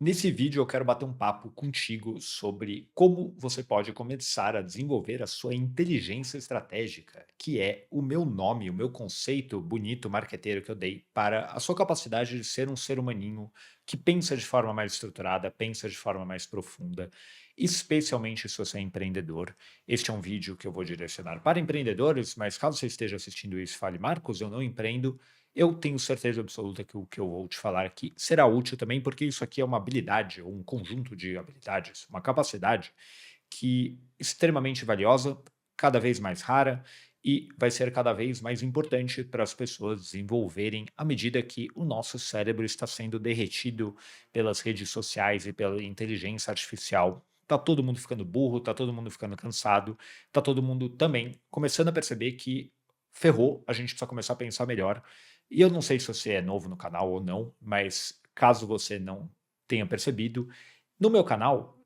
Nesse vídeo eu quero bater um papo contigo sobre como você pode começar a desenvolver a sua inteligência estratégica, que é o meu nome, o meu conceito bonito marqueteiro que eu dei para a sua capacidade de ser um ser humaninho que pensa de forma mais estruturada, pensa de forma mais profunda, especialmente se você é empreendedor. Este é um vídeo que eu vou direcionar para empreendedores, mas caso você esteja assistindo isso e fale, Marcos, eu não empreendo, eu tenho certeza absoluta que o que eu vou te falar aqui será útil também, porque isso aqui é uma habilidade, ou um conjunto de habilidades, uma capacidade que é extremamente valiosa, cada vez mais rara e vai ser cada vez mais importante para as pessoas desenvolverem à medida que o nosso cérebro está sendo derretido pelas redes sociais e pela inteligência artificial. Tá todo mundo ficando burro, tá todo mundo ficando cansado, tá todo mundo também começando a perceber que ferrou, a gente precisa começar a pensar melhor. E eu não sei se você é novo no canal ou não, mas caso você não tenha percebido, no meu canal,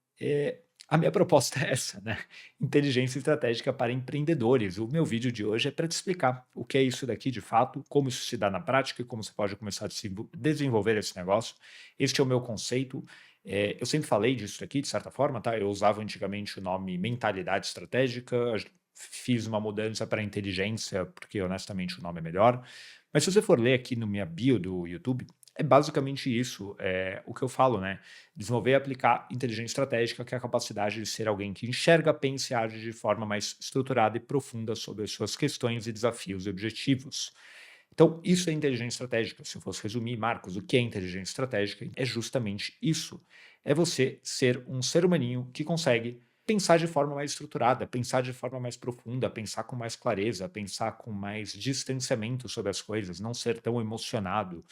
a minha proposta é essa, né? Inteligência estratégica para empreendedores. O meu vídeo de hoje é para te explicar o que é isso daqui de fato, como isso se dá na prática e como você pode começar a desenvolver esse negócio. Este é o meu conceito. Eu sempre falei disso aqui, de certa forma, tá? Eu usava antigamente o nome mentalidade estratégica, fiz uma mudança para inteligência, porque honestamente o nome é melhor. Mas se você for ler aqui no minha bio do YouTube, é basicamente isso, o que eu falo, né? Desenvolver e aplicar inteligência estratégica, que é a capacidade de ser alguém que enxerga, pensa e age de forma mais estruturada e profunda sobre as suas questões e desafios e objetivos. Então, isso é inteligência estratégica. Se eu fosse resumir, Marcos, o que é inteligência estratégica? É justamente isso. É você ser um ser humaninho que consegue pensar de forma mais estruturada, pensar de forma mais profunda, pensar com mais clareza, pensar com mais distanciamento sobre as coisas, não ser tão emocionado,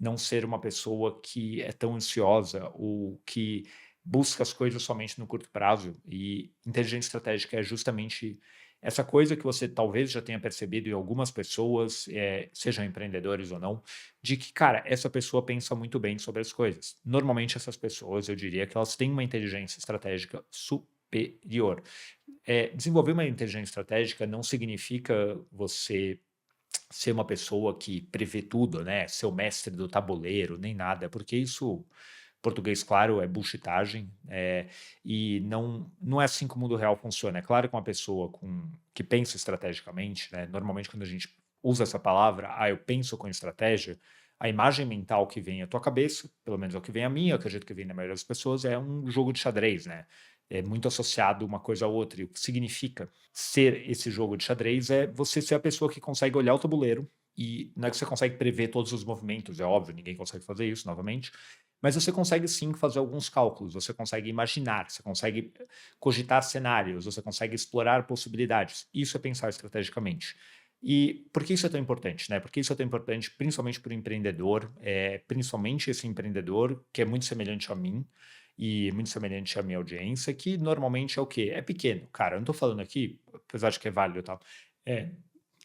não ser uma pessoa que é tão ansiosa ou que busca as coisas somente no curto prazo. E inteligência estratégica é justamente essa coisa que você talvez já tenha percebido em algumas pessoas, sejam empreendedores ou não, de que, cara, essa pessoa pensa muito bem sobre as coisas. Normalmente essas pessoas, eu diria que elas têm uma inteligência estratégica superior. Desenvolver uma inteligência estratégica não significa você ser uma pessoa que prevê tudo, né? Ser o mestre do tabuleiro, nem nada, porque isso, português claro, é bullshitagem, e não é assim que o mundo real funciona. É claro que uma pessoa que pensa estrategicamente, né? Normalmente quando a gente usa essa palavra, eu penso com estratégia, a imagem mental que vem à tua cabeça, pelo menos é o que vem a mim, eu acredito que vem na maioria das pessoas, é um jogo de xadrez, né? É muito associado uma coisa a outra. E o que significa ser esse jogo de xadrez é você ser a pessoa que consegue olhar o tabuleiro e não é que você consegue prever todos os movimentos, é óbvio, ninguém consegue fazer isso novamente, mas você consegue sim fazer alguns cálculos, você consegue imaginar, você consegue cogitar cenários, você consegue explorar possibilidades. Isso é pensar estrategicamente. E por que isso é tão importante, né? Porque isso é tão importante principalmente para o empreendedor, principalmente esse empreendedor que é muito semelhante a mim e muito semelhante à minha audiência, que normalmente é o quê? É pequeno. Cara, eu não estou falando aqui, apesar de que é válido e tal, é,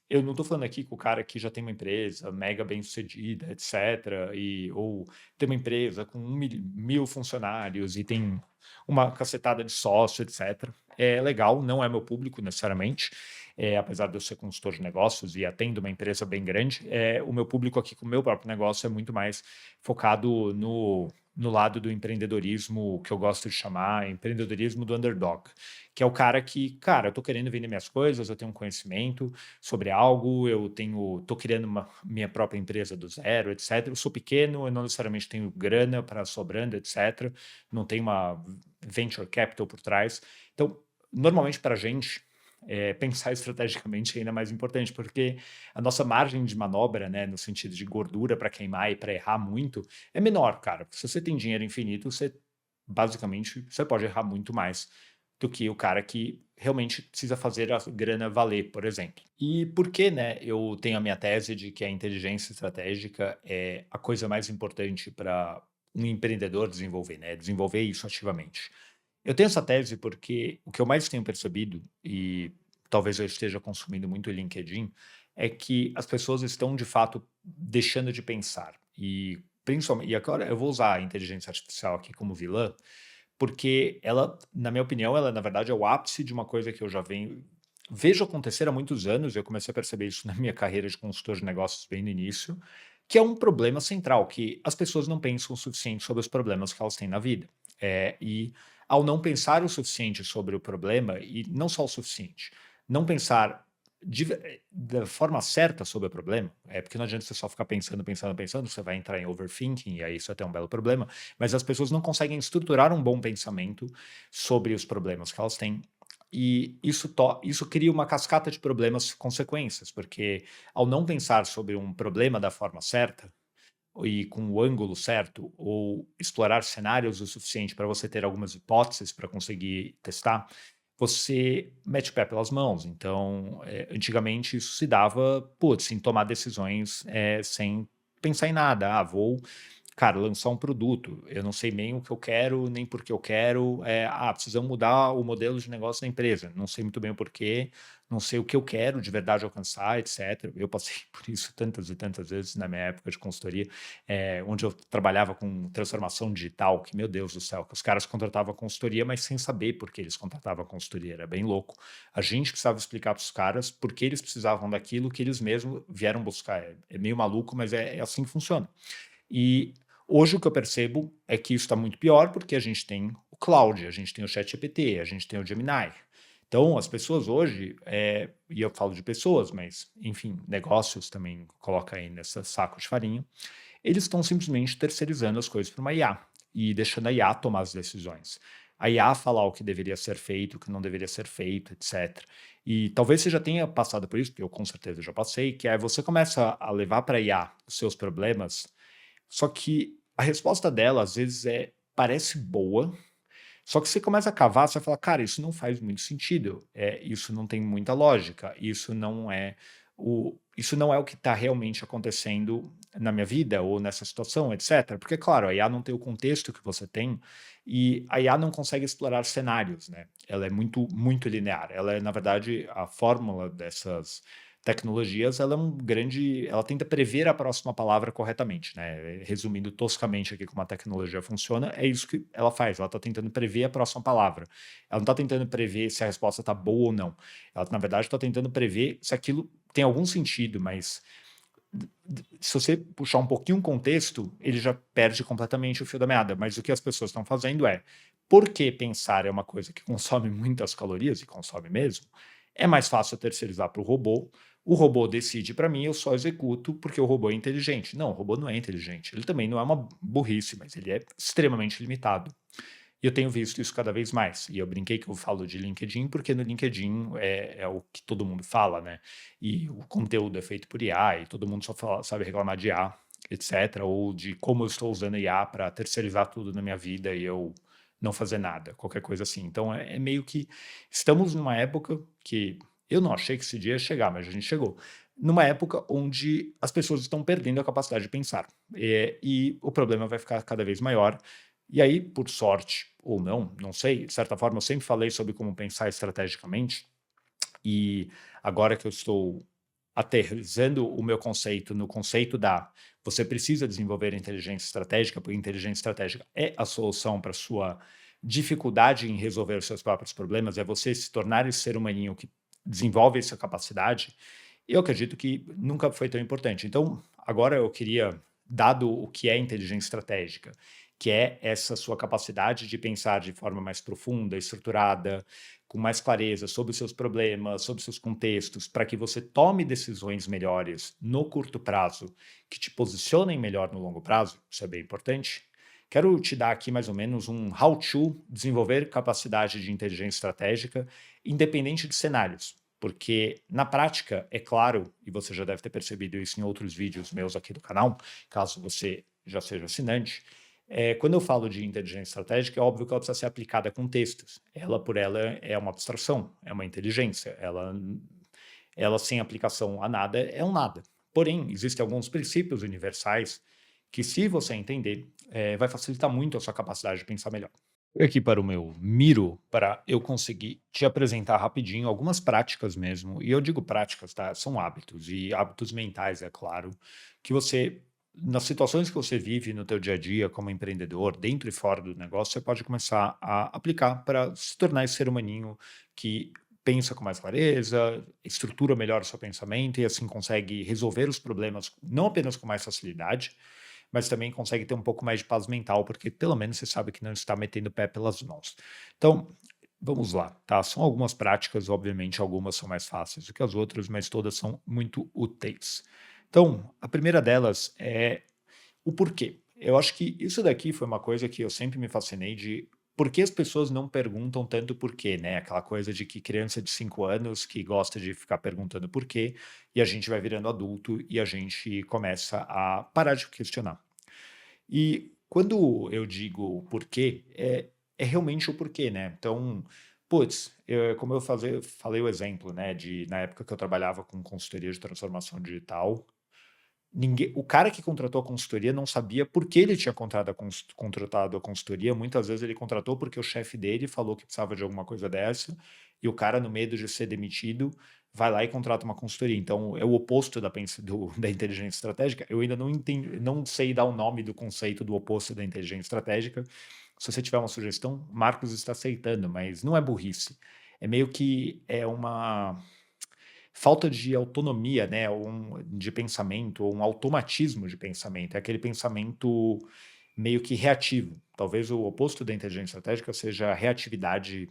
eu não estou falando aqui com o cara que já tem uma empresa mega bem-sucedida, etc., ou tem uma empresa com 1.000 funcionários e tem uma cacetada de sócio, etc. É legal, não é meu público necessariamente, apesar de eu ser consultor de negócios e atendo uma empresa bem grande, o meu público aqui com o meu próprio negócio é muito mais focado no lado do empreendedorismo, que eu gosto de chamar empreendedorismo do underdog, que é o cara que, cara, eu tô querendo vender minhas coisas, eu tenho um conhecimento sobre algo, tô criando minha própria empresa do zero, etc. Eu sou pequeno, eu não necessariamente tenho grana para sobrando, etc. Não tenho uma venture capital por trás. Então, normalmente para a gente, pensar estrategicamente é ainda mais importante, porque a nossa margem de manobra, né, no sentido de gordura para queimar e para errar muito, é menor, cara. Se você tem dinheiro infinito, basicamente, você pode errar muito mais do que o cara que realmente precisa fazer a grana valer, por exemplo. E por que, né, eu tenho a minha tese de que a inteligência estratégica é a coisa mais importante para um empreendedor desenvolver, né, desenvolver isso ativamente. Eu tenho essa tese porque o que eu mais tenho percebido, e talvez eu esteja consumindo muito o LinkedIn, é que as pessoas estão de fato deixando de pensar. E principalmente, e agora eu vou usar a inteligência artificial aqui como vilã, porque ela, na minha opinião, ela na verdade é o ápice de uma coisa que eu já vejo acontecer há muitos anos. Eu comecei a perceber isso na minha carreira de consultor de negócios bem no início, que é um problema central, que as pessoas não pensam o suficiente sobre os problemas que elas têm na vida. E ao não pensar o suficiente sobre o problema, e não só o suficiente, não pensar da forma certa sobre o problema, porque não adianta você só ficar pensando, pensando, pensando, você vai entrar em overthinking, e aí isso é até um belo problema, mas as pessoas não conseguem estruturar um bom pensamento sobre os problemas que elas têm, e isso cria uma cascata de problemas consequências, porque ao não pensar sobre um problema da forma certa, e com o ângulo certo, ou explorar cenários o suficiente para você ter algumas hipóteses para conseguir testar, você mete o pé pelas mãos. Então, antigamente isso se dava, putz, em tomar decisões sem pensar em nada. Ah, vou, cara, lançar um produto, eu não sei nem o que eu quero, nem por que eu quero. Precisamos mudar o modelo de negócio da empresa, não sei muito bem o porquê, não sei o que eu quero de verdade alcançar, etc. Eu passei por isso tantas e tantas vezes na minha época de consultoria, onde eu trabalhava com transformação digital, que, meu Deus do céu, que os caras contratavam consultoria, mas sem saber por que eles contratavam consultoria, era bem louco. A gente precisava explicar para os caras por que eles precisavam daquilo que eles mesmos vieram buscar. É meio maluco, mas é assim que funciona. E hoje o que eu percebo é que isso está muito pior porque a gente tem o Cloud, a gente tem o ChatGPT, a gente tem o Gemini. Então, as pessoas hoje, e eu falo de pessoas, mas, enfim, negócios também coloca aí nesse saco de farinha, eles estão simplesmente terceirizando as coisas para uma IA e deixando a IA tomar as decisões. A IA falar o que deveria ser feito, o que não deveria ser feito, etc. E talvez você já tenha passado por isso, porque eu com certeza já passei, que é você começa a levar para a IA os seus problemas, só que a resposta dela, às vezes, parece boa, só que você começa a cavar, você vai falar, cara, isso não faz muito sentido, isso não tem muita lógica, isso não é o que está realmente acontecendo na minha vida ou nessa situação, etc. Porque, claro, a IA não tem o contexto que você tem e a IA não consegue explorar cenários, né? Ela é muito, muito linear. Ela é, na verdade, a fórmula dessas tecnologias, ela tenta prever a próxima palavra corretamente, né? Resumindo toscamente aqui como a tecnologia funciona, é isso que ela faz, ela está tentando prever a próxima palavra. Ela não está tentando prever se a resposta está boa ou não. Ela, na verdade, está tentando prever se aquilo tem algum sentido, mas se você puxar um pouquinho o contexto, ele já perde completamente o fio da meada. Mas o que as pessoas estão fazendo porque pensar é uma coisa que consome muitas calorias, e consome mesmo, é mais fácil terceirizar para o robô decide para mim, eu só executo porque o robô é inteligente. Não, o robô não é inteligente. Ele também não é uma burrice, mas ele é extremamente limitado. E eu tenho visto isso cada vez mais. E eu brinquei que eu falo de LinkedIn, porque no LinkedIn é o que todo mundo fala, né? E o conteúdo é feito por IA, e todo mundo só sabe reclamar de IA, etc. Ou de como eu estou usando IA para terceirizar tudo na minha vida e eu não fazer nada, qualquer coisa assim. Então é meio que estamos numa época que eu não achei que esse dia ia chegar, mas a gente chegou. Numa época onde as pessoas estão perdendo a capacidade de pensar. E o problema vai ficar cada vez maior. E aí, por sorte ou não, não sei, de certa forma eu sempre falei sobre como pensar estrategicamente, e agora que eu estou aterrissando o meu conceito no conceito da você precisa desenvolver inteligência estratégica, porque inteligência estratégica é a solução para sua dificuldade em resolver os seus próprios problemas, é você se tornar esse ser humaninho que desenvolve essa capacidade, eu acredito que nunca foi tão importante. Então, agora eu queria, dado o que é inteligência estratégica, que é essa sua capacidade de pensar de forma mais profunda, estruturada, com mais clareza sobre os seus problemas, sobre os seus contextos, para que você tome decisões melhores no curto prazo, que te posicionem melhor no longo prazo, isso é bem importante. Quero te dar aqui mais ou menos um how-to desenvolver capacidade de inteligência estratégica, independente de cenários. Porque, na prática, é claro, e você já deve ter percebido isso em outros vídeos meus aqui do canal, caso você já seja assinante, quando eu falo de inteligência estratégica, é óbvio que ela precisa ser aplicada com textos. Ela, por ela, é uma abstração, é uma inteligência. Ela sem aplicação a nada, é um nada. Porém, existem alguns princípios universais que, se você entender, vai facilitar muito a sua capacidade de pensar melhor. Aqui para o meu Miro, para eu conseguir te apresentar rapidinho algumas práticas mesmo, e eu digo práticas, tá? São hábitos, e hábitos mentais, é claro, que você, nas situações que você vive no teu dia a dia como empreendedor, dentro e fora do negócio, você pode começar a aplicar para se tornar esse ser humaninho que pensa com mais clareza, estrutura melhor o seu pensamento e assim consegue resolver os problemas não apenas com mais facilidade, mas também consegue ter um pouco mais de paz mental, porque pelo menos você sabe que não está metendo o pé pelas mãos. Então, vamos lá, tá? São algumas práticas, obviamente, algumas são mais fáceis do que as outras, mas todas são muito úteis. Então, a primeira delas é o porquê. Eu acho que isso daqui foi uma coisa que eu sempre me fascinei de por que as pessoas não perguntam tanto porquê, né? Aquela coisa de que criança de 5 anos que gosta de ficar perguntando porquê, e a gente vai virando adulto e a gente começa a parar de questionar. E quando eu digo porquê, é realmente o porquê, né? Então, putz, como eu falei o exemplo, né, de na época que eu trabalhava com consultoria de transformação digital, o cara que contratou a consultoria não sabia por que ele tinha contratado a consultoria. Muitas vezes ele contratou porque o chefe dele falou que precisava de alguma coisa dessa, e o cara, no medo de ser demitido, vai lá e contrata uma consultoria. Então, é o oposto da inteligência estratégica. Eu ainda não entendi, não sei dar o nome do conceito do oposto da inteligência estratégica. Se você tiver uma sugestão, Marcos está aceitando, mas não é burrice. É meio que é uma falta de autonomia, né, de pensamento, ou um automatismo de pensamento. É aquele pensamento meio que reativo. Talvez o oposto da inteligência estratégica seja a reatividade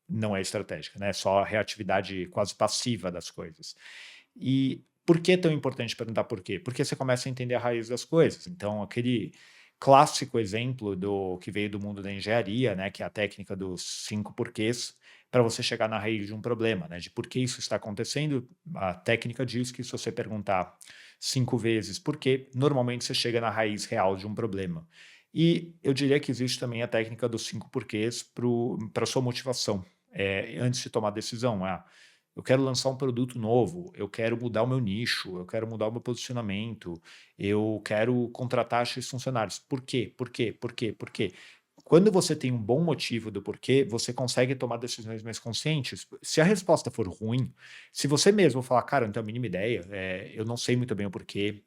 não é estratégica, né? Só a reatividade quase passiva das coisas. E por que é tão importante perguntar por quê? Porque você começa a entender a raiz das coisas. Então, aquele clássico exemplo do que veio do mundo da engenharia, né, que é a técnica dos 5 porquês, para você chegar na raiz de um problema, né, de por que isso está acontecendo. A técnica diz que se você perguntar 5 vezes por quê, normalmente você chega na raiz real de um problema. E eu diria que existe também a técnica dos 5 porquês para sua motivação. Antes de tomar a decisão, eu quero lançar um produto novo, eu quero mudar o meu nicho, eu quero mudar o meu posicionamento, eu quero contratar X funcionários. Por quê? Por quê? Por quê? Por quê? Quando você tem um bom motivo do porquê, você consegue tomar decisões mais conscientes. Se a resposta for ruim, se você mesmo falar, cara, eu não tenho a mínima ideia, eu não sei muito bem o porquê,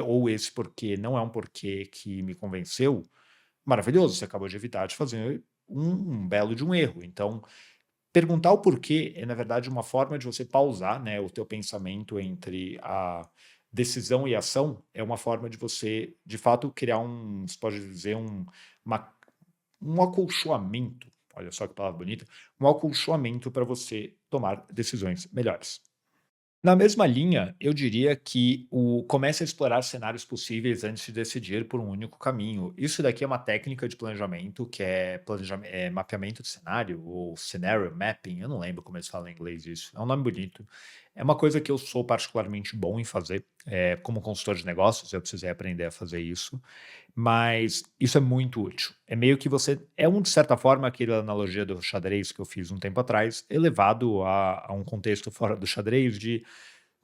ou esse porquê não é um porquê que me convenceu, maravilhoso, você acabou de evitar de fazer um belo de um erro. Então, perguntar o porquê é, na verdade, uma forma de você pausar, né, o teu pensamento entre a decisão e a ação, é uma forma de você, de fato, criar você pode dizer, uma um acolchoamento, olha só que palavra bonita, um acolchoamento para você tomar decisões melhores. Na mesma linha, eu diria que comece a explorar cenários possíveis antes de decidir por um único caminho. Isso daqui é uma técnica de planejamento que é, mapeamento de cenário, ou scenario mapping, eu não lembro como eles falam em inglês isso. É um nome bonito. É uma coisa que eu sou particularmente bom em fazer. Como consultor de negócios, eu precisei aprender a fazer isso. Mas isso é muito útil. É meio que de certa forma, aquela analogia do xadrez que eu fiz um tempo atrás, elevado a um contexto fora do xadrez de,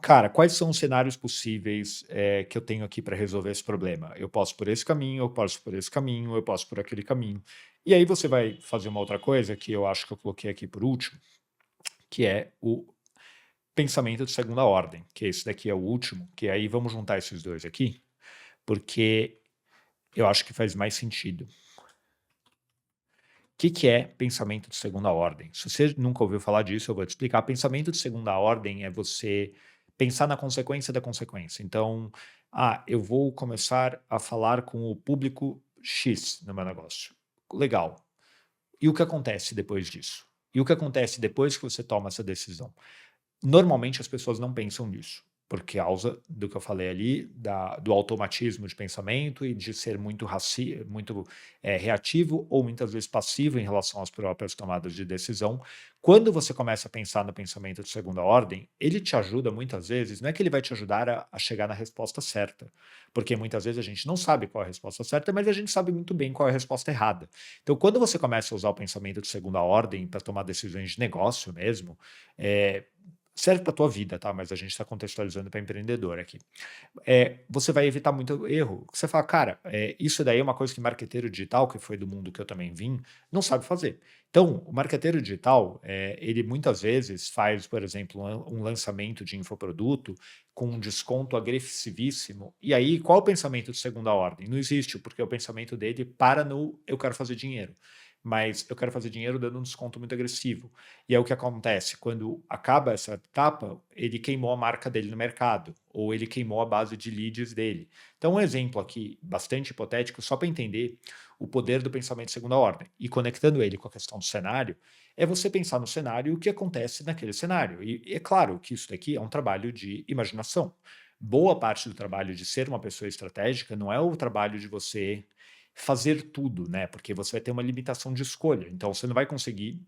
cara, quais são os cenários possíveis, que eu tenho aqui para resolver esse problema? Eu posso por esse caminho, eu posso por esse caminho, eu posso por aquele caminho. E aí você vai fazer uma outra coisa que eu acho que eu coloquei aqui por último, que é o pensamento de segunda ordem, que esse daqui é o último, que aí vamos juntar esses dois aqui, porque eu acho que faz mais sentido. Que é pensamento de segunda ordem? Se você nunca ouviu falar disso, eu vou te explicar. Pensamento de segunda ordem é você pensar na consequência da consequência. Então, eu vou começar a falar com o público X no meu negócio. Legal. E o que acontece depois disso? E o que acontece depois que você toma essa decisão? Normalmente as pessoas não pensam nisso, por causa do que eu falei ali, do automatismo de pensamento e de ser muito reativo ou muitas vezes passivo em relação às próprias tomadas de decisão. Quando você começa a pensar no pensamento de segunda ordem, ele te ajuda muitas vezes, não é que ele vai te ajudar a chegar na resposta certa, porque muitas vezes a gente não sabe qual é a resposta certa, mas a gente sabe muito bem qual é a resposta errada. Então, quando você começa a usar o pensamento de segunda ordem para tomar decisões de negócio mesmo, é, serve para a tua vida, tá? Mas a gente está contextualizando para empreendedor aqui. Você vai evitar muito erro. Você fala, cara, isso daí é uma coisa que marqueteiro digital, que foi do mundo que eu também vim, não sabe fazer. Então, o marqueteiro digital, ele muitas vezes faz, por exemplo, um lançamento de infoproduto com um desconto agressivíssimo. E aí, qual o pensamento de segunda ordem? Não existe, porque o pensamento dele para no eu quero fazer dinheiro. mas eu quero fazer dinheiro dando um desconto muito agressivo. E aí o que acontece? Quando acaba essa etapa, ele queimou a marca dele no mercado, ou ele queimou a base de leads dele. Então, um exemplo aqui bastante hipotético, só para entender o poder do pensamento de segunda ordem, e conectando ele com a questão do cenário, é você pensar no cenário e o que acontece naquele cenário. E é claro que isso daqui é um trabalho de imaginação. Boa parte do trabalho de ser uma pessoa estratégica não é o trabalho de você fazer tudo, né? Porque você vai ter uma limitação de escolha. Então, você não vai conseguir,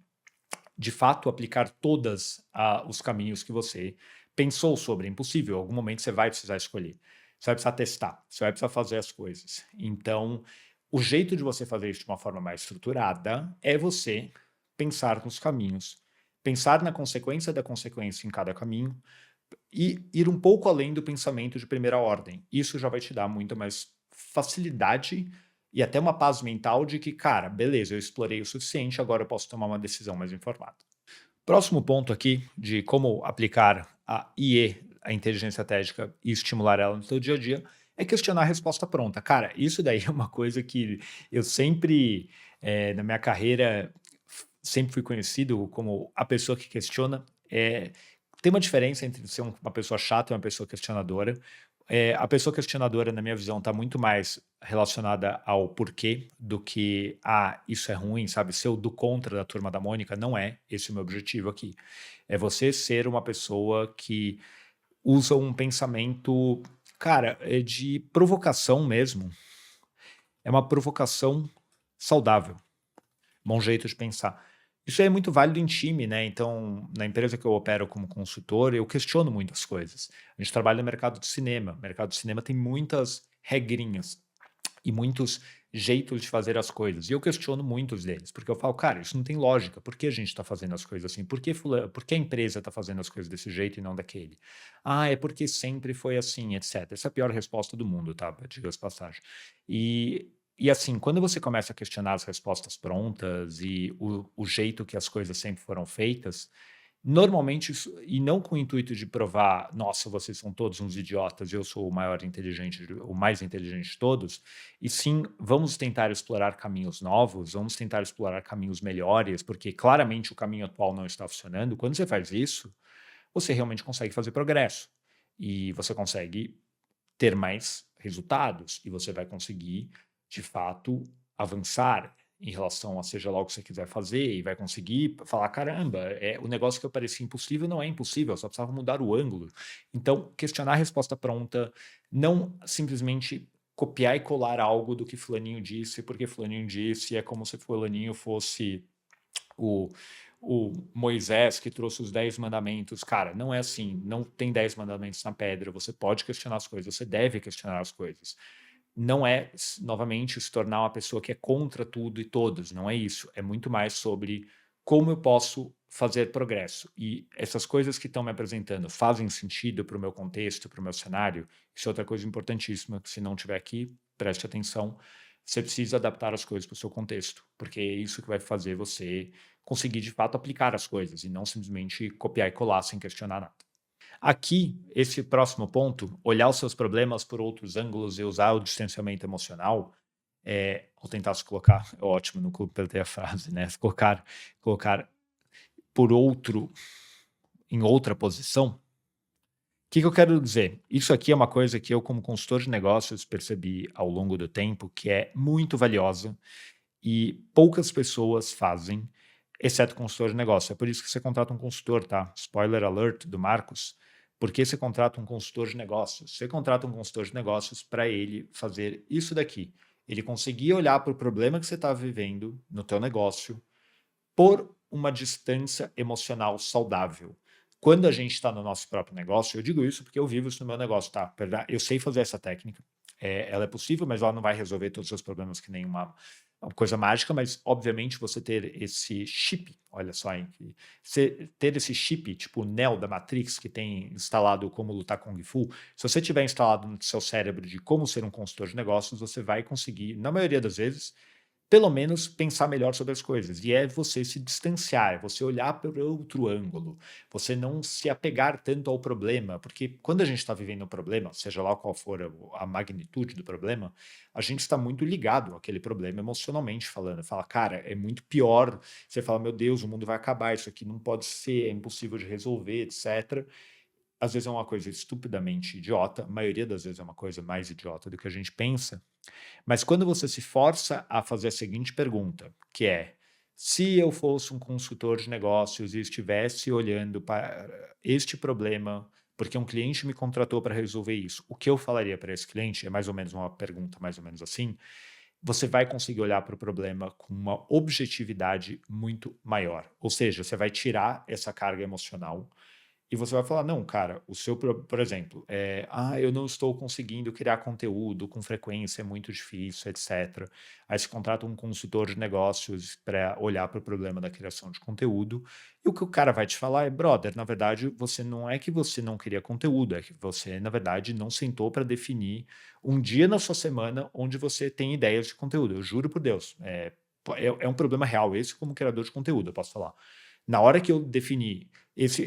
de fato, aplicar todos os caminhos que você pensou sobre. É impossível. Em algum momento você vai precisar escolher. Você vai precisar testar. Você vai precisar fazer as coisas. Então, o jeito de você fazer isso de uma forma mais estruturada é você pensar nos caminhos, pensar na consequência da consequência em cada caminho e ir um pouco além do pensamento de primeira ordem. Isso já vai te dar muito mais facilidade e até uma paz mental de que, cara, beleza, eu explorei o suficiente, agora eu posso tomar uma decisão mais informada. Próximo ponto aqui de como aplicar a IE, a inteligência estratégica, e estimular ela no seu dia a dia, é questionar a resposta pronta. Cara, isso daí é uma coisa que eu sempre, na minha carreira, sempre fui conhecido como a pessoa que questiona. Tem uma diferença entre ser uma pessoa chata e uma pessoa questionadora. A pessoa questionadora, na minha visão, está muito mais relacionada ao porquê do que, isso é ruim, sabe? Ser o do contra da turma da Mônica, não é esse o meu objetivo aqui. É você ser uma pessoa que usa um pensamento, cara, de provocação mesmo. É uma provocação saudável. Bom jeito de pensar. Isso é muito válido em time, né? Então, na empresa que eu opero como consultor, eu questiono muitas coisas. A gente trabalha no mercado de cinema. O mercado de cinema tem muitas regrinhas e muitos jeitos de fazer as coisas. E eu questiono muitos deles, porque eu falo, cara, isso não tem lógica. Por que a gente está fazendo as coisas assim? Por que a empresa está fazendo as coisas desse jeito e não daquele? É porque sempre foi assim, etc. Essa é a pior resposta do mundo, tá? Diga-se de passagem. E assim, quando você começa a questionar as respostas prontas e o jeito que as coisas sempre foram feitas, normalmente, e não com o intuito de provar, nossa, vocês são todos uns idiotas, eu sou o maior inteligente, o mais inteligente de todos, e sim, vamos tentar explorar caminhos novos, vamos tentar explorar caminhos melhores, porque claramente o caminho atual não está funcionando. Quando você faz isso, você realmente consegue fazer progresso e você consegue ter mais resultados e você vai conseguir, de fato, avançar em relação a seja lá o que você quiser fazer e vai conseguir falar, caramba, o negócio que eu parecia impossível não é impossível, eu só precisava mudar o ângulo. Então, questionar a resposta pronta, não simplesmente copiar e colar algo do que fulaninho disse, porque fulaninho disse, é como se fulaninho fosse o, o Moisés que trouxe os 10 mandamentos. Cara, não é assim. Não tem 10 mandamentos na pedra. Você pode questionar as coisas, você deve questionar as coisas. Não é, novamente, se tornar uma pessoa que é contra tudo e todos. Não é isso. É muito mais sobre como eu posso fazer progresso. E essas coisas que estão me apresentando fazem sentido para o meu contexto, para o meu cenário. Isso é outra coisa importantíssima, que se não tiver aqui, preste atenção. Você precisa adaptar as coisas para o seu contexto, porque é isso que vai fazer você conseguir, de fato, aplicar as coisas e não simplesmente copiar e colar sem questionar nada. Aqui, esse próximo ponto, olhar os seus problemas por outros ângulos e usar o distanciamento emocional, vou tentar se colocar, é ótimo, não completei a frase, né? Colocar por outro, em outra posição. Que eu quero dizer? Isso aqui é uma coisa que eu, como consultor de negócios, percebi ao longo do tempo que é muito valiosa e poucas pessoas fazem, exceto consultor de negócio. É por isso que você contrata um consultor, tá? Spoiler alert do Marcos. Por que você contrata um consultor de negócios? Você contrata um consultor de negócios para ele fazer isso daqui. Ele conseguir olhar para o problema que você está vivendo no teu negócio por uma distância emocional saudável. Quando a gente está no nosso próprio negócio, eu digo isso porque eu vivo isso no meu negócio, tá? Eu sei fazer essa técnica. Ela é possível, mas ela não vai resolver todos os seus problemas que nem uma coisa mágica, mas obviamente você ter esse chip, olha só, hein, você ter esse chip, tipo o Neo da Matrix, que tem instalado como lutar Kung Fu, se você tiver instalado no seu cérebro de como ser um consultor de negócios, você vai conseguir, na maioria das vezes, pelo menos pensar melhor sobre as coisas. E é você se distanciar, é você olhar por outro ângulo, você não se apegar tanto ao problema, porque quando a gente está vivendo um problema, seja lá qual for a magnitude do problema, a gente está muito ligado àquele problema emocionalmente falando. Fala, cara, é muito pior. Você fala, meu Deus, o mundo vai acabar, isso aqui não pode ser, é impossível de resolver, etc. Às vezes é uma coisa estupidamente idiota, a maioria das vezes é uma coisa mais idiota do que a gente pensa, mas quando você se força a fazer a seguinte pergunta, que é: se eu fosse um consultor de negócios e estivesse olhando para este problema, porque um cliente me contratou para resolver isso, o que eu falaria para esse cliente? É mais ou menos uma pergunta, mais ou menos assim. Você vai conseguir olhar para o problema com uma objetividade muito maior. Ou seja, você vai tirar essa carga emocional e você vai falar, não, cara, o seu, por exemplo, eu não estou conseguindo criar conteúdo com frequência, é muito difícil, etc. Aí você contrata um consultor de negócios para olhar para o problema da criação de conteúdo, e o que o cara vai te falar é, brother, na verdade, você não é que você não queria conteúdo, é que você, na verdade, não sentou para definir um dia na sua semana onde você tem ideias de conteúdo. Eu juro por Deus, é um problema real, esse como criador de conteúdo, eu posso falar. Na hora que eu defini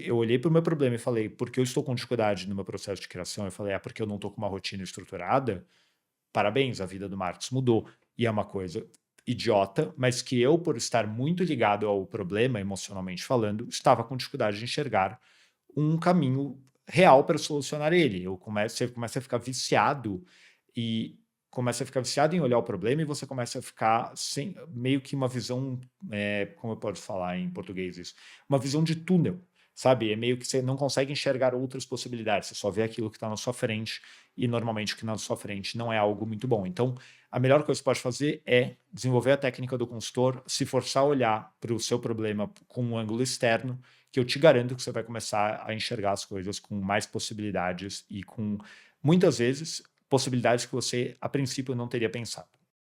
eu olhei para o meu problema e falei, porque eu estou com dificuldade no meu processo de criação, eu falei, porque eu não estou com uma rotina estruturada, parabéns, a vida do Marcos mudou. E é uma coisa idiota, mas que eu, por estar muito ligado ao problema, emocionalmente falando, estava com dificuldade de enxergar um caminho real para solucionar ele. Você começa a ficar viciado e começa a ficar viciado em olhar o problema e você começa a ficar sem meio que uma visão, como eu posso falar em português isso? Uma visão de túnel, sabe? É meio que você não consegue enxergar outras possibilidades, você só vê aquilo que está na sua frente e normalmente o que está na sua frente não é algo muito bom. Então, a melhor coisa que você pode fazer é desenvolver a técnica do consultor, se forçar a olhar para o seu problema com um ângulo externo, que eu te garanto que você vai começar a enxergar as coisas com mais possibilidades e com, muitas vezes, possibilidades que você, a princípio, não teria pensado.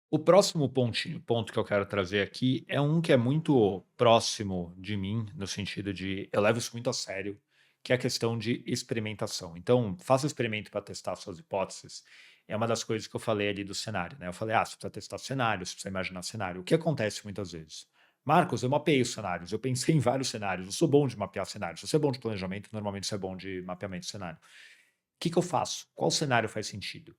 O próximo ponto que eu quero trazer aqui é um que é muito próximo de mim, no sentido de eu levo isso muito a sério, que é a questão de experimentação. Então, faça experimento para testar suas hipóteses. É uma das coisas que eu falei ali do cenário, né? Eu falei, você precisa testar cenário, você precisa imaginar cenário. O que acontece muitas vezes? Marcos, eu mapeei os cenários, eu pensei em vários cenários, eu sou bom de mapear cenários. Se você é bom de planejamento, normalmente você é bom de mapeamento de cenário. O que que eu faço? Qual cenário faz sentido?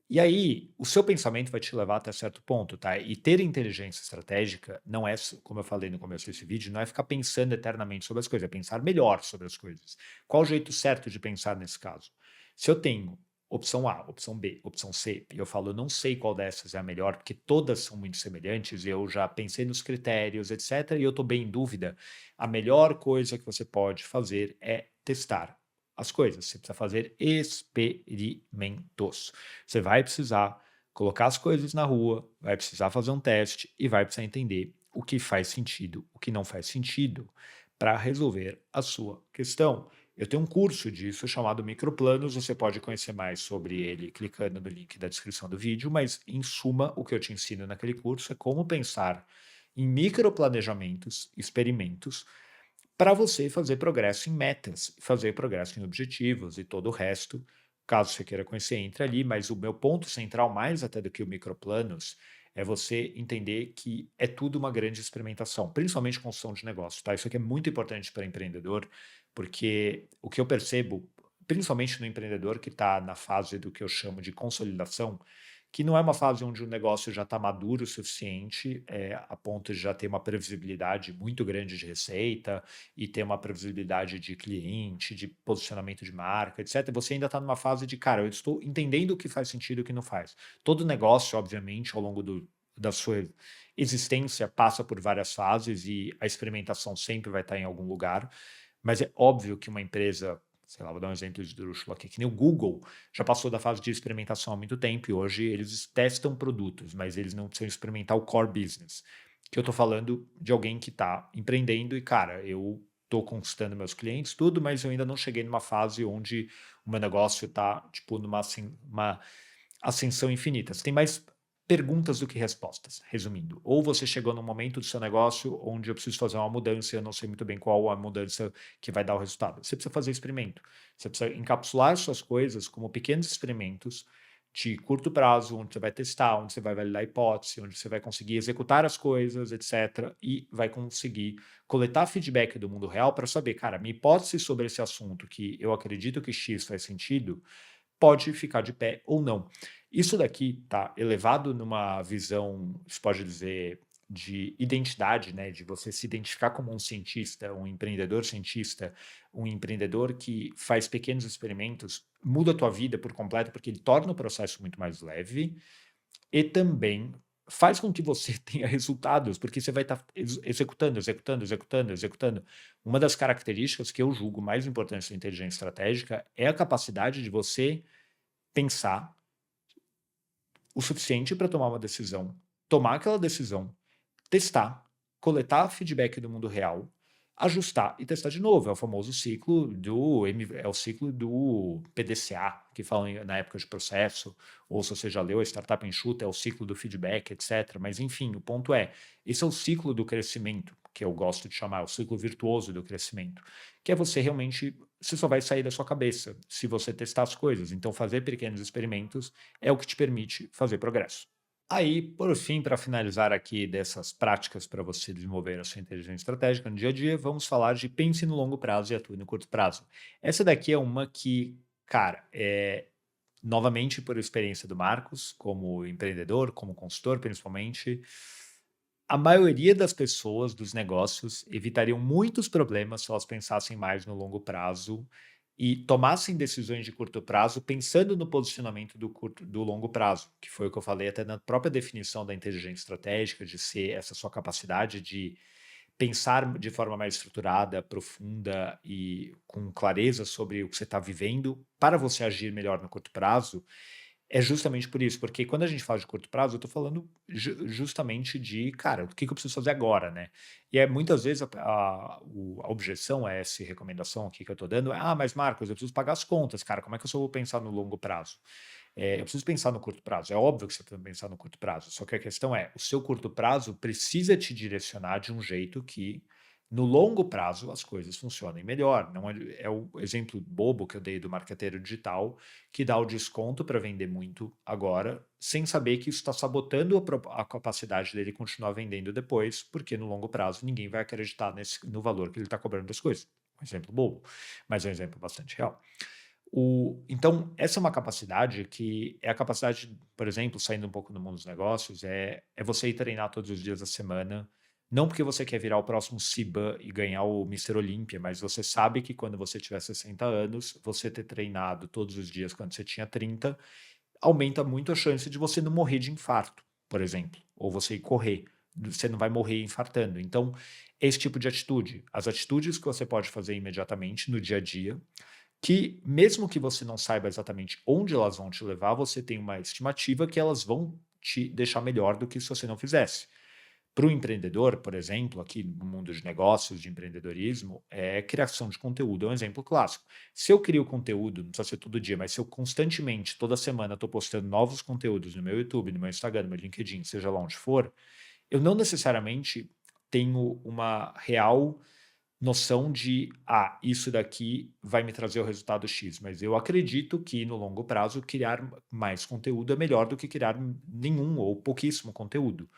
E aí, o seu pensamento vai te levar até certo ponto, tá? E ter inteligência estratégica não é, como eu falei no começo desse vídeo, não é ficar pensando eternamente sobre as coisas, é pensar melhor sobre as coisas. Qual o jeito certo de pensar nesse caso? Se eu tenho opção A, opção B, opção C, e eu falo, eu não sei qual dessas é a melhor, porque todas são muito semelhantes, e eu já pensei nos critérios, etc., e eu estou bem em dúvida, a melhor coisa que você pode fazer é testar as coisas. Você precisa fazer experimentos. Você vai precisar colocar as coisas na rua, vai precisar fazer um teste e vai precisar entender o que faz sentido, o que não faz sentido para resolver a sua questão. Eu tenho um curso disso chamado Microplanos, você pode conhecer mais sobre ele clicando no link da descrição do vídeo, mas em suma, o que eu te ensino naquele curso é como pensar em microplanejamentos, experimentos, para você fazer progresso em metas, fazer progresso em objetivos e todo o resto. Caso você queira conhecer, entre ali, mas o meu ponto central, mais até do que o microplanos, é você entender que é tudo uma grande experimentação, principalmente construção de negócio, tá? Isso aqui é muito importante para empreendedor, porque o que eu percebo, principalmente no empreendedor que está na fase do que eu chamo de consolidação, que não é uma fase onde o negócio já está maduro o suficiente, a ponto de já ter uma previsibilidade muito grande de receita e ter uma previsibilidade de cliente, de posicionamento de marca, etc. Você ainda está numa fase de, cara, eu estou entendendo o que faz sentido e o que não faz. Todo negócio, obviamente, ao longo da sua existência, passa por várias fases e a experimentação sempre vai estar em algum lugar, mas é óbvio que uma empresa, sei lá, vou dar um exemplo esdrúxulo aqui, que nem o Google já passou da fase de experimentação há muito tempo e hoje eles testam produtos, mas eles não precisam experimentar o core business. Que eu estou falando de alguém que está empreendendo e, cara, eu estou conquistando meus clientes, tudo, mas eu ainda não cheguei numa fase onde o meu negócio está, tipo, numa uma ascensão infinita. Você tem mais perguntas do que respostas, resumindo. Ou você chegou num momento do seu negócio onde eu preciso fazer uma mudança e eu não sei muito bem qual a mudança que vai dar o resultado. Você precisa fazer experimento. Você precisa encapsular suas coisas como pequenos experimentos de curto prazo, onde você vai testar, onde você vai validar a hipótese, onde você vai conseguir executar as coisas, etc. E vai conseguir coletar feedback do mundo real para saber, cara, minha hipótese sobre esse assunto, que eu acredito que X faz sentido, pode ficar de pé ou não. Isso daqui tá elevado numa visão, se pode dizer, de identidade, né, de você se identificar como um cientista, um empreendedor que faz pequenos experimentos, muda a tua vida por completo, porque ele torna o processo muito mais leve e também faz com que você tenha resultados, porque você vai estar executando, executando, executando, executando. Uma das características que eu julgo mais importantes da inteligência estratégica é a capacidade de você pensar o suficiente para tomar uma decisão, tomar aquela decisão, testar, coletar feedback do mundo real, ajustar e testar de novo. É o famoso ciclo é o ciclo do PDCA, que falam na época de processo, ou se você já leu a Startup Enxuta, é o ciclo do feedback, etc. Mas enfim, o ponto é, esse é o ciclo do crescimento, que eu gosto de chamar, o ciclo virtuoso do crescimento, que é você realmente, você só vai sair da sua cabeça se você testar as coisas. Então, fazer pequenos experimentos é o que te permite fazer progresso. Aí, por fim, para finalizar aqui dessas práticas para você desenvolver a sua inteligência estratégica no dia a dia, vamos falar de pense no longo prazo e atue no curto prazo. Essa daqui é uma que, cara, novamente por experiência do Marcos, como empreendedor, como consultor principalmente, a maioria das pessoas, dos negócios, evitariam muitos problemas se elas pensassem mais no longo prazo e tomassem decisões de curto prazo pensando no posicionamento do longo prazo, que foi o que eu falei até na própria definição da inteligência estratégica, de ser essa sua capacidade de pensar de forma mais estruturada, profunda e com clareza sobre o que você está vivendo para você agir melhor no curto prazo. É justamente por isso, porque quando a gente fala de curto prazo, eu tô falando justamente de, cara, o que que eu preciso fazer agora, né? E é muitas vezes a objeção a essa recomendação aqui que eu tô dando é, ah, mas Marcos, eu preciso pagar as contas, cara, como é que eu só vou pensar no longo prazo? Eu preciso pensar no curto prazo. É óbvio que você precisa pensar no curto prazo, só que a questão é, o seu curto prazo precisa te direcionar de um jeito que no longo prazo as coisas funcionem melhor. Não é o exemplo bobo que eu dei do marqueteiro digital que dá o desconto para vender muito agora, sem saber que isso está sabotando a capacidade dele continuar vendendo depois, porque no longo prazo ninguém vai acreditar no valor que ele está cobrando das coisas. Um exemplo bobo, mas é um exemplo bastante real. Então, essa é uma capacidade que é a capacidade, por exemplo, saindo um pouco do mundo dos negócios, é você ir treinar todos os dias da semana, não porque você quer virar o próximo Siba e ganhar o Mister Olímpia, mas você sabe que quando você tiver 60 anos, você ter treinado todos os dias quando você tinha 30 aumenta muito a chance de você não morrer de infarto, por exemplo, ou você ir correr, você não vai morrer infartando. Então, esse tipo de atitude, as atitudes que você pode fazer imediatamente no dia a dia, que mesmo que você não saiba exatamente onde elas vão te levar, você tem uma estimativa que elas vão te deixar melhor do que se você não fizesse. Para o empreendedor, por exemplo, aqui no mundo de negócios, de empreendedorismo, criação de conteúdo é um exemplo clássico. Se eu crio conteúdo, não precisa ser todo dia, mas se eu constantemente, toda semana, estou postando novos conteúdos no meu YouTube, no meu Instagram, no meu LinkedIn, seja lá onde for, eu não necessariamente tenho uma real noção de, ah, isso daqui vai me trazer o resultado X, mas eu acredito que no longo prazo criar mais conteúdo é melhor do que criar nenhum ou pouquíssimo conteúdo,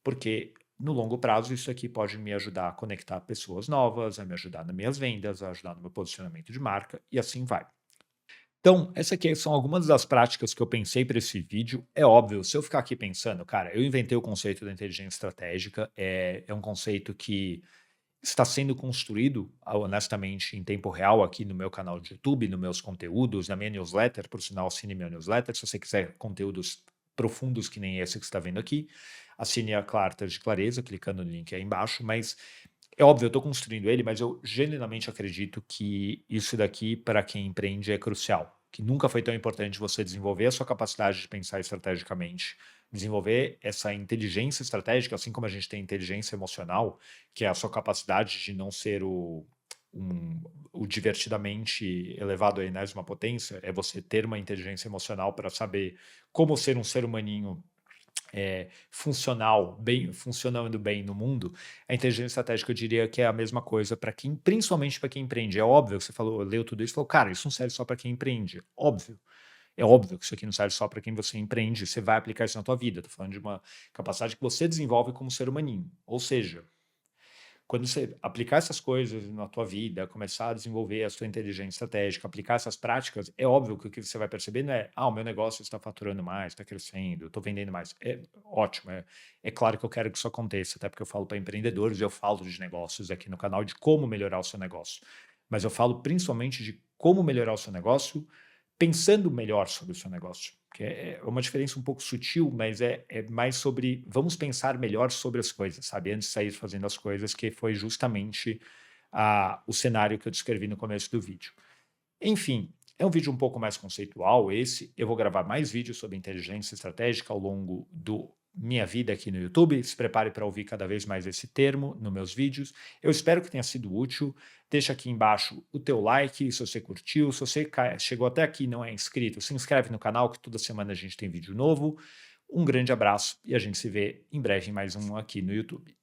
porque no longo prazo isso aqui pode me ajudar a conectar pessoas novas, a me ajudar nas minhas vendas, a ajudar no meu posicionamento de marca e assim vai. Então, essas aqui são algumas das práticas que eu pensei para esse vídeo. É óbvio, se eu ficar aqui pensando, cara, eu inventei o conceito da inteligência estratégica, é um conceito que está sendo construído, honestamente, em tempo real aqui no meu canal de YouTube, nos meus conteúdos, na minha newsletter, por sinal, assine minha newsletter, se você quiser conteúdos profundos que nem esse que você está vendo aqui, assine a Clartas de Clareza, clicando no link aí embaixo, mas é óbvio, eu estou construindo ele, mas eu genuinamente acredito que isso daqui, para quem empreende, é crucial. Que nunca foi tão importante você desenvolver a sua capacidade de pensar estrategicamente, desenvolver essa inteligência estratégica, assim como a gente tem inteligência emocional, que é a sua capacidade de não ser um, o divertidamente elevado à enésima potência, é você ter uma inteligência emocional para saber como ser um ser humaninho funcional, funcionando bem no mundo. A inteligência estratégica eu diria que é a mesma coisa para quem, principalmente para quem empreende. É óbvio que você falou, leu tudo isso e falou, cara, isso não serve só para quem empreende. Óbvio. É óbvio que isso aqui não serve só para quem você empreende, você vai aplicar isso na tua vida. Estou falando de uma capacidade que você desenvolve como ser humaninho. Ou seja, quando você aplicar essas coisas na tua vida, começar a desenvolver a sua inteligência estratégica, aplicar essas práticas, é óbvio que o que você vai perceber não é, o meu negócio está faturando mais, está crescendo, estou vendendo mais. É ótimo, é claro que eu quero que isso aconteça, até porque eu falo para empreendedores, eu falo de negócios aqui no canal, de como melhorar o seu negócio. Mas eu falo principalmente de como melhorar o seu negócio pensando melhor sobre o seu negócio, que é uma diferença um pouco sutil, mas é mais sobre vamos pensar melhor sobre as coisas, sabe? Antes de sair fazendo as coisas, que foi justamente o cenário que eu descrevi no começo do vídeo. Enfim, é um vídeo um pouco mais conceitual esse. Eu vou gravar mais vídeos sobre inteligência estratégica ao longo do minha vida aqui no YouTube. Se prepare para ouvir cada vez mais esse termo nos meus vídeos. Eu espero que tenha sido útil. Deixa aqui embaixo o teu like, se você curtiu. Se você chegou até aqui e não é inscrito, se inscreve no canal que toda semana a gente tem vídeo novo. Um grande abraço e a gente se vê em breve em mais um aqui no YouTube.